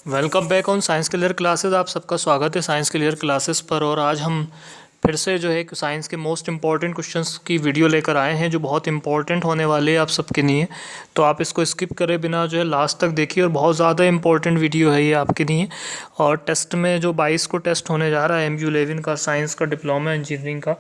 Welcome back on science clear classes. आप सबका स्वागत है साइंस क्लियर क्लासेस पर। और आज हम फिर से जो है साइंस के मोस्ट इम्पॉर्टेंट क्वेश्चंस की वीडियो लेकर आए हैं जो बहुत इंपॉर्टेंट होने वाले हैं आप सबके लिए। तो आप इसको स्किप करे बिना जो है लास्ट तक देखिए, और बहुत ज़्यादा इंपॉर्टेंट वीडियो है ये आपके लिए। और टेस्ट में जो 22 को टेस्ट होने जा रहा है MU11 का, साइंस का, डिप्लोमा इंजीनियरिंग का,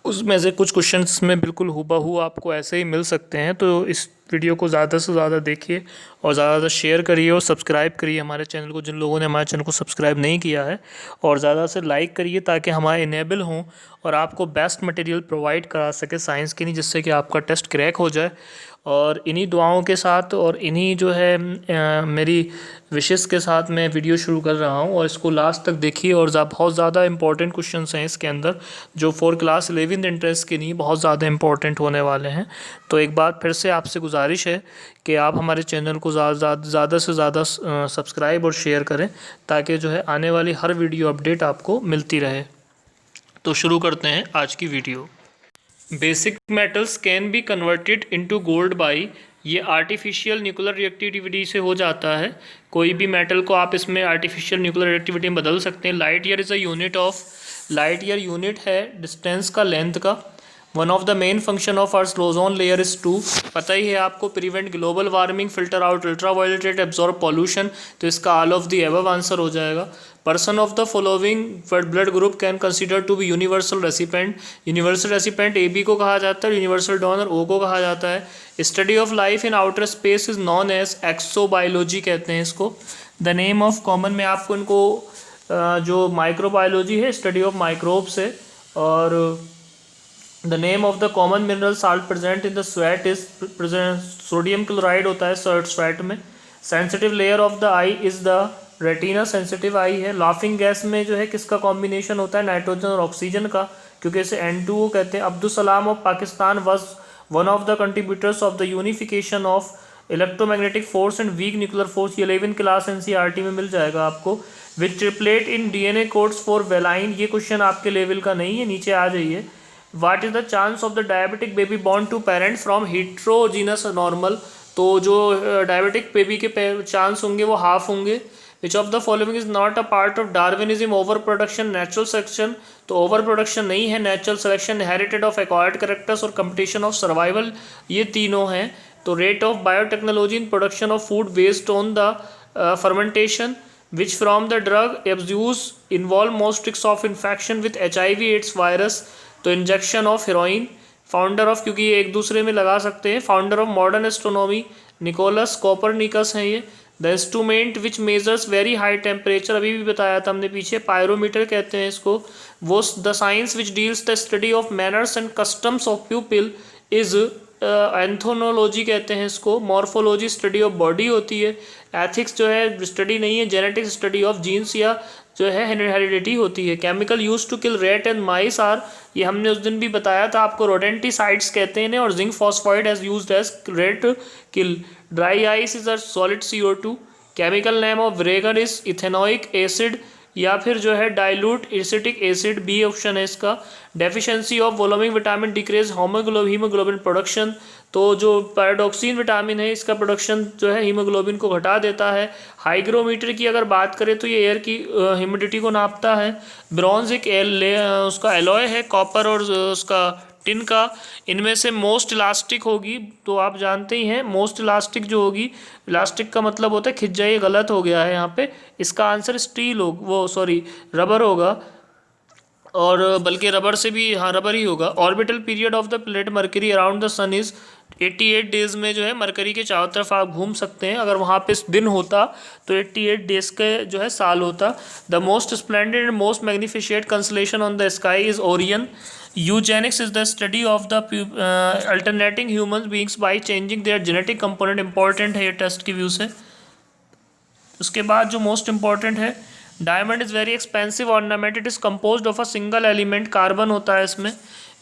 उसमें से कुछ क्वेश्चंस में बिल्कुल हूबहू आपको ऐसे ही मिल सकते हैं। तो इस वीडियो को ज़्यादा से ज़्यादा देखिए और ज़्यादा शेयर करिए और सब्सक्राइब करिए हमारे चैनल को, जिन लोगों ने हमारे चैनल को सब्सक्राइब नहीं किया है। और ज़्यादा से लाइक करिए ताकि हमारे इनेबल हों और आपको बेस्ट मटेरियल प्रोवाइड करा सके साइंस के लिए, जिससे कि आपका टेस्ट क्रैक हो जाए। और इन्हीं दुआओं के साथ और इन्हीं जो है मेरी विशेस के साथ मैं वीडियो शुरू कर रहा हूँ, और इसको लास्ट तक देखिए। और बहुत ज़्यादा इंपॉर्टेंट क्वेश्चंस हैं इसके अंदर जो फॉर क्लास 11 इंट्रेंस के लिए बहुत ज़्यादा इंपॉर्टेंट होने वाले हैं। तो एक बार फिर से आपसे गुजारिश है कि आप हमारे चैनल को ज़्यादा से ज़्यादा सब्सक्राइब और शेयर करें ताकि जो है आने वाली हर वीडियो अपडेट आपको मिलती रहे। तो शुरू करते हैं आज की video. Basic metals can be converted into gold by, ये आर्टिफिशियल न्यूक्लियर रिएक्टिविटी से हो जाता है। कोई भी मेटल को आप इसमें आर्टिफिशियल न्यूक्लियर रिएक्टिविटी में बदल सकते हैं। Light year is a unit of, light year unit है डिस्टेंस का, लेंथ का। One of the main function of earth ozone layer is to, पता ही है आपको, prevent global warming, filter out ultraviolet rays, absorb pollution. तो इसका all of the above answer हो जाएगा। Person of the following blood group can consider to be universal recipient, universal recipient AB को कहा जाता है, यूनिवर्सल डोनर O को कहा जाता है। Study of life in outer space is known as exobiology कहते हैं इसको। द नेम ऑफ कॉमन में आपको इनको जो माइक्रोबायोलॉजी है, स्टडी ऑफ माइक्रोब्स है। और the name of the common mineral salt present in the sweat is present, sodium chloride होता है स्वेट में। Sensitive layer of the eye is the retina, sensitive eye है। लाफिंग गैस में जो है किसका कॉम्बिनेशन होता है, नाइट्रोजन और ऑक्सीजन का, क्योंकि इसे N2O कहते हैं। Abdul Salam of Pakistan was one of the contributors of the unification of electromagnetic force and weak nuclear force, ये 11 क्लास NCERT में मिल जाएगा आपको। Which triplet in DNA codes for valine, ये क्वेश्चन आपके लेवल का नहीं है, नीचे आ जाइए। What is the chance of the diabetic baby born to parent from heterozygous normal, तो जो डायबिटिक बेबी के चांस होंगे वो हाफ होंगे। Which of the following is not a part of Darwinism, over production, natural selection, तो over production नहीं है, natural selection, inherited of acquired characters और कंपटीशन ऑफ सर्वाइवल, ये तीनों हैं। तो rate of biotechnology in production of food based on the fermentation, which from the drug abuse involve most risk of infection with HIV AIDS virus, तो injection of heroin. Founder of, क्योंकि ये एक दूसरे में लगा सकते हैं, founder of modern astronomy Nicholas Copernicus हैं ये। The instrument which measures very high temperature, अभी भी बताया था हमने पीछे, पायरोमीटर कहते हैं इसको। वो the science which deals the study of manners and customs of people is anthropology कहते हैं इसको। मॉर्फोलॉजी स्टडी ऑफ बॉडी होती है। एथिक्स जो है स्टडी नहीं है, जेनेटिक्स स्टडी ऑफ जीन्स या जो है हेरिडिटी होती है। Chemical used to kill rat and mice are, ये हमने उस दिन भी बताया था आपको, रोडेंटिसाइड्स कहते हैं, और zinc phosphide as used as rat kill. Dry ice is a solid CO2। Chemical name of vinegar is ethanoic acid, या फिर जो है dilute acetic acid, B option है इसका। Deficiency of volumic vitamin decrease haemoglobin production, तो जो pyridoxine vitamin है इसका प्रोडक्शन जो है हीमोग्लोबिन को घटा देता है। हाइग्रोमीटर की अगर बात करें तो ये एयर की ह्यूमिडिटी को नापता है। ब्रॉन्ज एक उसका एलॉय है, कॉपर और उसका टिन का। इनमें से मोस्ट इलास्टिक होगी, तो आप जानते ही हैं मोस्ट इलास्टिक जो होगी, इलास्टिक का मतलब होता है खिंच जाए, गलत हो गया है यहाँ पे, इसका आंसर स्टील हो, वो सॉरी रबर होगा। और बल्कि रबर से भी, हाँ रबर ही होगा। Orbital period of the planet Mercury around the sun is 88 days में जो है मरकरी के चारों तरफ आप घूम सकते हैं। अगर वहाँ पे दिन होता तो 88 डेज के जो है साल होता। The most splendid and most magnificent constellation on the sky is Orion. Eugenics is the study of the alternating human beings by changing their genetic component, important है ये टेस्ट की व्यू से। उसके बाद जो मोस्ट इंपॉर्टेंट है, diamond is very expensive ornament, it is composed of a single element, carbon होता है इसमें।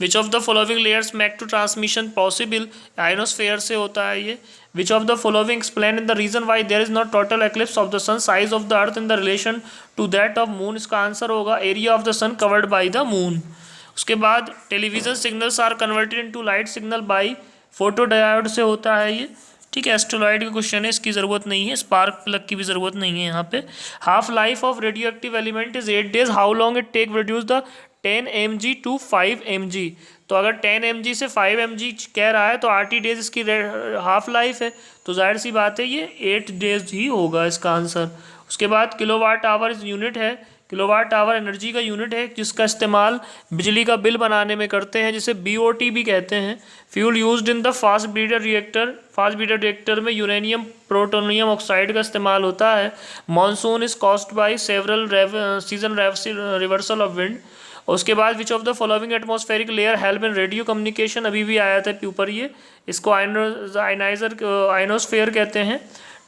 Which of the following layers make to transmission possible, ionosphere से होता है ये। Which of the following explain in the reason why there is not total eclipse of the sun, size of the earth in the relation to that of moon, इसका answer होगा area of the sun covered by the moon. उसके बाद television signals are converted into light signal by photodiode से होता है ये। ठीक है, एस्ट्रोलाइट का क्वेश्चन है, इसकी ज़रूरत नहीं है, स्पार्क प्लग की भी ज़रूरत नहीं है यहाँ पे। Half life of radioactive element is 8 days, how long it take reduce the 10 mg to 5 mg। तो अगर 10 mg से 5 mg कह रहा है तो 80 days इसकी हाफ लाइफ है, तो जाहिर सी बात है ये 8 days ही होगा इसका आंसर। उसके बाद किलोवाट आवर यूनिट है, किलोवाट आवर एनर्जी का यूनिट है जिसका इस्तेमाल बिजली का बिल बनाने में करते हैं, जिसे BOT भी कहते हैं। Fuel used in the fast breeder reactor, fast breeder reactor में यूरेनियम प्लूटोनियम ऑक्साइड का इस्तेमाल होता है। Monsoon is caused by several season reversal of wind. उसके बाद विच of the following atmospheric layer help in radio communication, अभी भी आया था ऊपर ये, इसको आइनोस्फेयर कहते हैं।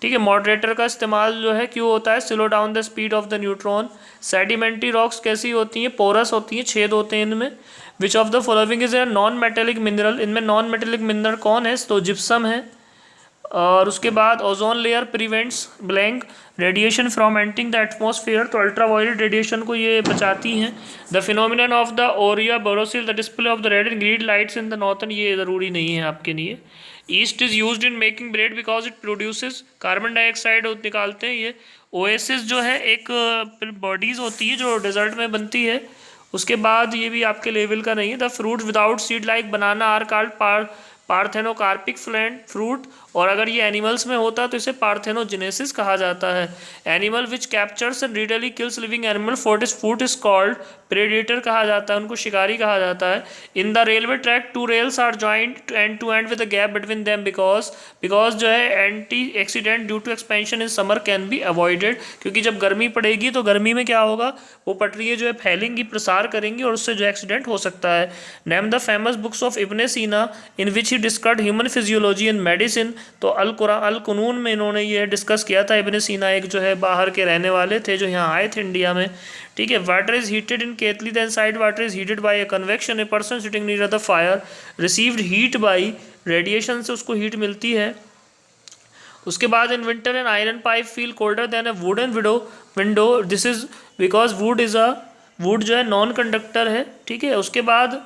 ठीक है, मॉडरेटर का इस्तेमाल जो है क्यों होता है, slow down the speed of the neutron. Sedimentary rocks कैसी होती हैं, पोरस होती हैं, छेद होते हैं इनमें। Which of the following is a non metallic mineral, इनमें नॉन मेटेलिक मिनरल कौन है, तो जिप्सम है। और उसके बाद ozone layer prevents blank radiation from entering the atmosphere, तो अल्ट्रावायलेट रेडिएशन को ये बचाती हैं। The phenomenon of the aurora borealis, the display of the red and green lights in the northern, ये ज़रूरी नहीं है आपके लिए। Yeast is used in making bread because it produces carbon dioxide निकालते हैं ये। ओएसिस जो है एक बॉडीज़ होती है जो डेजर्ट में बनती है। उसके बाद ये भी आपके लेवल का नहीं है। The fruit without seed like banana are called parthenocarpic fruit, और अगर ये एनिमल्स में होता तो इसे पार्थेनोजेनेसिस कहा जाता है। Animal which captures and readily kills living animal food is called predator कहा जाता है, उनको शिकारी कहा जाता है। In the railway track 2 rails are joint end to end with a gap between them because जो है anti accident due to expansion in summer can be avoided, क्योंकि जब गर्मी पड़ेगी तो गर्मी में क्या होगा, वो पटरियाँ जो है फैलेंगी, प्रसार करेंगी और उससे जो एक्सीडेंट हो सकता है। Name the famous books of Ibn Sina in which he discussed human physiology and medicine, तो अल कुनून में इन्होंने ये डिस्कस किया था। इब्ने सीना एक जो है बाहर के रहने वाले थे जो यहाँ आए थे इंडिया में। ठीक है, वाटर इज हीटेड इन केतली, the inside water is heated by a convection, a person sitting near the fire received heat by radiation, से उसको हीट मिलती है। उसके बाद in winter an iron pipe feel colder than a wooden window, this is because wood जो है non conductor है। ठीक है, उसके बाद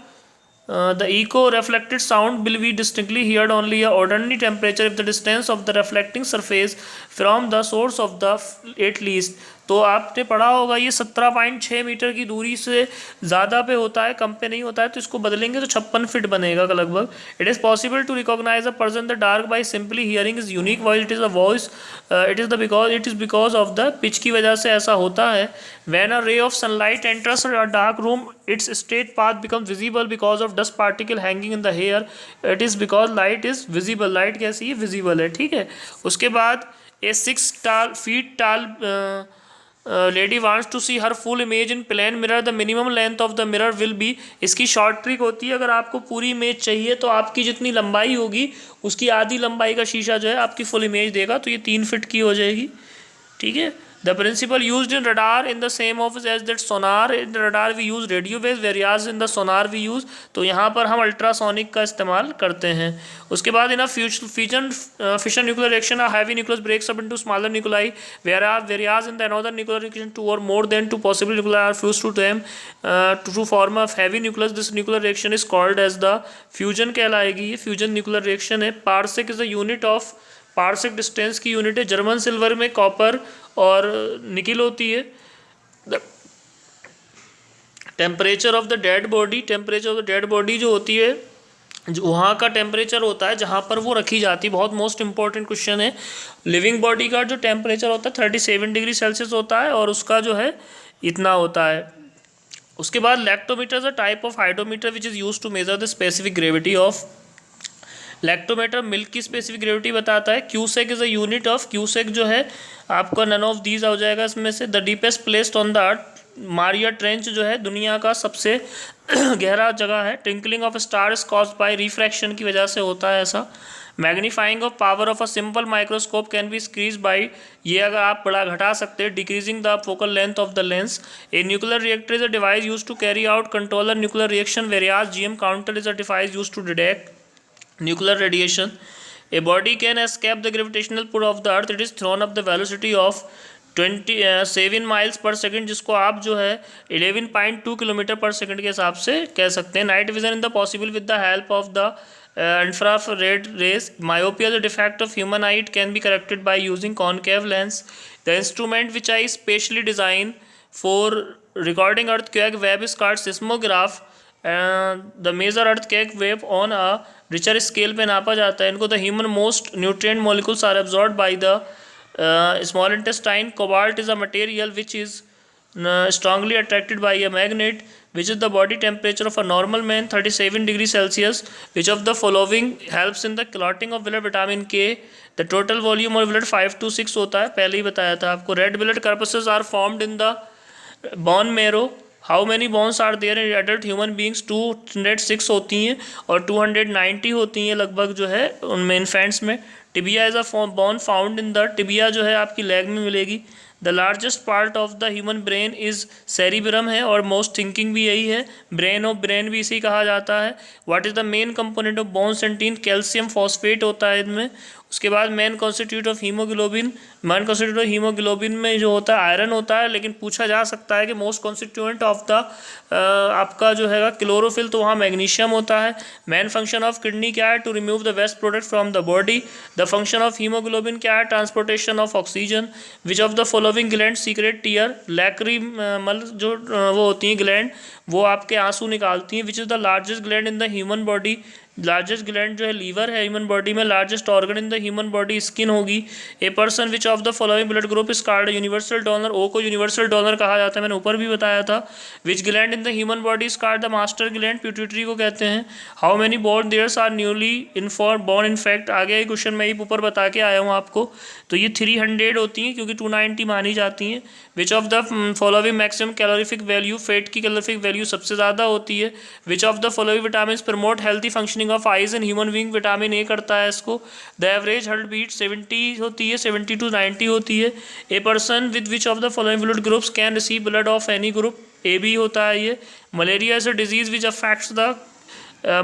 the echo reflected sound will be distinctly heard only at ordinary temperature if the distance of the reflecting surface from the source of the at least, तो आपने पढ़ा होगा ये 17.6 मीटर की दूरी से ज़्यादा पे होता है, कम पे नहीं होता है, तो इसको बदलेंगे तो 56 फीट बनेगा लगभग। It is possible to recognise a person the dark by simply hearing is unique voice, it is a voice, it is because of the pitch की वजह से ऐसा होता है। When a ray of sunlight enters a dark room its straight path become visible because of dust particle hanging in the air, it is because light is visible, light कैसी है, visible है। ठीक है, उसके बाद a 6 feet tall lady wants to see her full image in plane mirror, the minimum length of the mirror will be, इसकी short trick होती है, अगर आपको पूरी इमेज चाहिए तो आपकी जितनी लंबाई होगी उसकी आधी लंबाई का शीशा जो है आपकी फुल इमेज देगा, तो ये 3 फीट की हो जाएगी। ठीक है, the principle used in radar in the same office as that sonar, in radar we use radio wave whereas in the sonar we use, तो यहाँ पर हम अल्ट्रासोनिक का इस्तेमाल करते हैं। उसके बाद in fission nuclear reaction heavy nucleus breaks up into smaller nuclei whereas in the another nuclear reaction 2 or more than 2 possible nuclei are fused to them to form a heavy nucleus, this nuclear reaction is called as the fusion कहलाएगी, ये fusion nuclear reaction है। Parsec is the unit of, parsec distance की unit है। German silver में copper और nickel होती है। Temperature of the dead body, temperature of the dead body जो होती है, जो वहाँ का टेम्परेचर होता है जहाँ पर वो रखी जाती है, बहुत मोस्ट इंपॉर्टेंट क्वेश्चन है। लिविंग बॉडी का जो टेम्परेचर होता है 37 डिग्री सेल्सियस होता है और उसका जो है इतना होता है। उसके बाद lactometer is a type of hydrometer which is used to measure the specific gravity of, lactometer milk की स्पेसिफिक ग्रेविटी बताता है। Cusec is a unit of, cusec जो है आपका नन ऑफ दीज हो जाएगा इसमें से। The deepest placed on the earth, Maria trench जो है दुनिया का सबसे गहरा जगह है। Twinkling of star is caused by refraction की वजह से होता है ऐसा। Magnifying of power of a simple microscope can be increase by, ये अगर आप बड़ा घटा सकते हैं, decreasing the focal length of the lens. A nuclear reactor is a device use to carry out controlled nuclear reaction, whereas GM counter is a device use to detect nuclear radiation. A body can escape the gravitational pull of the earth, it is thrown up the velocity of 7 miles per second, जिसको आप जो है 11.2 kilometre पर second के हिसाब से कह सकते हैं। Night vision in the possible with the help of the infrared rays. Myopia, the defect of human eye, it can be corrected by using concave lens. The instrument which I specially designed for recording earthquake wave is called seismograph. The measure earthquake wave on a richer scale पे नापा जाता है इनको. The human most nutrient molecules are absorbed by the small intestine. Cobalt is a material which is strongly attracted by a magnet, which is the body temperature of a normal man 37 degrees Celsius. Which of the following helps in the clotting of blood? Vitamin K. The total volume of blood 5 to 6 होता है, पहले ही बताया था आपको. Red blood corpuscles are formed in the bone marrow. How many bones are there in adult human beings? 206 होती हैं और 290 होती हैं लगभग जो है उनमें इन्फेंट्स में. Tibia is a bone found in the, tibia जो है आपकी लेग में मिलेगी. The largest part of the human brain is cerebrum है और मोस्ट थिंकिंग भी यही है. ब्रेन ऑफ ब्रेन भी इसी कहा जाता है. What is the main component of bone सेंटीन? कैल्शियम फॉस्फेट होता है इनमें. उसके बाद main constitute of haemoglobin. Main constitute of haemoglobin में जो होता है आयरन होता है, लेकिन पूछा जा सकता है कि मोस्ट कॉन्स्टिट्यूएंट ऑफ द आपका जो है क्लोरोफिल, तो वहाँ मैग्नीशियम होता है. मेन फंक्शन ऑफ किडनी क्या है? To remove the waste product from the body. The function of haemoglobin क्या है? Transportation of oxygen. Which of the following gland secrete tear? Lacrimal जो वो होती हैं ग्लैंड, वो आपके आंसू निकालती हैं. Which is the largest gland in the human body? Largest gland जो है लीवर है ह्यूमन बॉडी में. Largest organ in the human body skin होगी. A person which of the following blood group is called universal donor? O को universal donor कहा जाता है, मैंने ऊपर भी बताया था. Which gland in the human body is called the master gland? Pituitary को कहते हैं. हाउ मेनी बोर्न there's are newly inform born infant? आगे क्वेश्चन मैं ही ऊपर बता के आया हूँ आपको. तो ये 300 होती हैं क्योंकि 290 मानी जाती हैं. विच of the following maximum calorific value? Fat की कैलोरीफिक वैल्यू सबसे ज़्यादा होती है. Which of the following vitamin promote healthy functioning of eyes in human being? Vitamin A करता है इसको. द एवरेज हार्ट बीट 70 होती है, 70 to 90 होती है. A person with which of the following blood groups can receive blood of any group? A B होता है ये. Malaria is a disease which affects the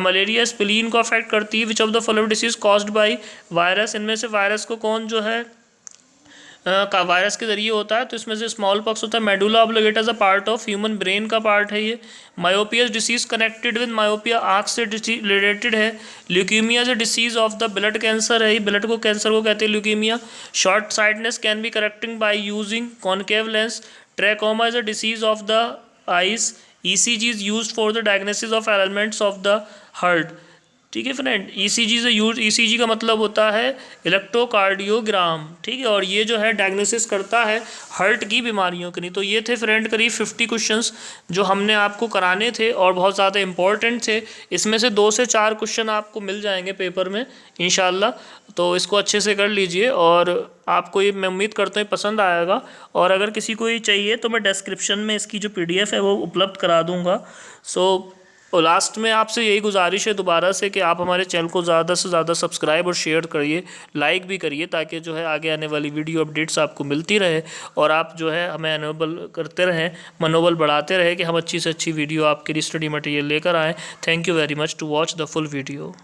malaria spleen को affect करती है. Which of the following disease caused by virus? इनमें से virus को कौन जो है का वायरस के जरिए होता है? तो इसमें से स्मॉल पॉक्स होता है. Medulla oblongata is a part of human brain का पार्ट है ये. Myopia disease connected with myopia, आँख से रिलेटेड है. Leukaemia is a disease of the blood cancer है, ब्लड को कैंसर को कहते हैं leukaemia. Short sightedness can be correcting by using concave lens. Trachoma is a disease of the eyes. ECG is use for the diagnosis of elements of the heart. ठीक है friend. ECG से use, ECG का मतलब होता है electrocardiogram. ठीक है, और ये जो है डायग्नोसिस करता है हार्ट की बीमारियों की. नहीं तो ये थे फ्रेंड करीब 50 क्वेश्चंस जो हमने आपको कराने थे और बहुत ज़्यादा इंपॉर्टेंट थे. इसमें से 2 से 4 क्वेश्चन आपको मिल जाएंगे पेपर में इंशाल्लाह. तो इसको अच्छे से कर लीजिए और आपको ये मैं उम्मीद करता हूँ पसंद आएगा. और अगर किसी को ये चाहिए तो मैं डिस्क्रिप्शन में इसकी जो PDF है वो उपलब्ध करा दूँगा. और लास्ट में आपसे यही गुजारिश है दोबारा से कि आप हमारे चैनल को ज़्यादा से ज़्यादा सब्सक्राइब और शेयर करिए, लाइक भी करिए, ताकि जो है आगे आने वाली वीडियो अपडेट्स आपको मिलती रहे और आप जो है हमें एनेबल करते रहें, मनोबल बढ़ाते रहें कि हम अच्छी से अच्छी वीडियो आपके लिए स्टडी मटेरियल लेकर आएँ. Thank you very much to watch the full video.